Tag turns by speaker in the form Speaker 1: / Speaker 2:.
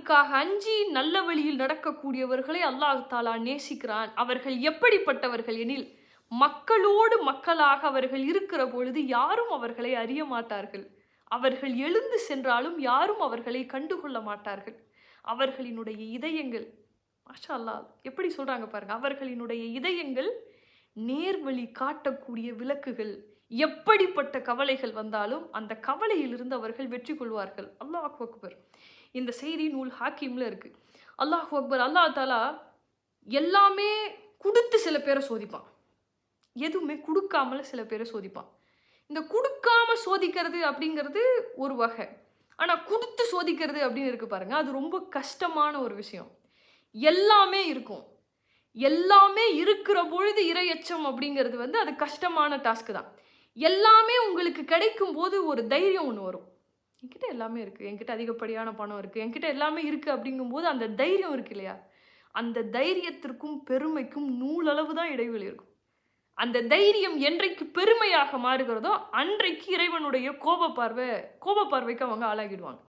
Speaker 1: அல்லாஹ்விற்காக அஞ்சி நல்ல வழியில் நடக்கக்கூடியவர்களை அல்லாஹ் தஆலா நேசிக்கிறான். அவர்கள் எப்படிப்பட்டவர்கள் எனில், மக்களோடு மக்களாக அவர்கள் இருக்கிற பொழுது யாரும் அவர்களை அறிய மாட்டார்கள். அவர்கள் எழுந்து சென்றாலும் யாரும் அவர்களை கண்டுகொள்ள மாட்டார்கள். அவர்களினுடைய இதயங்கள் மாஷா அல்லாஹ் எப்படி சொல்றாங்க பாருங்க. அவர்களினுடைய இதயங்கள் நேர்வழி காட்டக்கூடிய விளக்குகள். எப்படிப்பட்ட கவலைகள் வந்தாலும் அந்த கவலையிலிருந்து அவர்கள் வெற்றி கொள்வார்கள். அல்லாஹ் அக்பர். இந்த செய்தி நூல் ஹாக்கிம்ல இருக்கு. அல்லாஹ் அக்பர். அல்லாஹ் தஆலா எல்லாமே கொடுத்து சில பேரை சோதிப்பான். எதுவுமே கொடுக்காமல சில பேரை சோதிப்பான். இந்த கொடுக்காம சோதிக்கிறது அப்படிங்கிறது ஒரு வகை. ஆனா கொடுத்து சோதிக்கிறது அப்படின்னு இருக்கு பாருங்க. அது ரொம்ப கஷ்டமான ஒரு விஷயம். எல்லாமே இருக்கும். எல்லாமே இருக்கிற பொழுது இரையச்சம் அப்படிங்கிறது அது கஷ்டமான டாஸ்க் தான். எல்லாமே உங்களுக்கு கிடைக்கும்போது ஒரு தைரியம் ஒண்ணு வரும். என்கிட்ட எல்லாமே இருக்கு. என்கிட்ட அதிகப்படியான பணம் இருக்கு. என்கிட்ட எல்லாமே இருக்கு அப்படிங்கும்போது அந்த தைரியம் இருக்கு இல்லையா? அந்த தைரியத்திற்கும் பெருமைக்கும் நூலளவு தான் இடைவெளி இருக்கும். அந்த தைரியம் என்றைக்கு பெருமையாக மாறுகிறதோ அன்றைக்கு இறைவனுடைய கோப பார்வைக்கு அவங்க ஆளாகிடுவாங்க.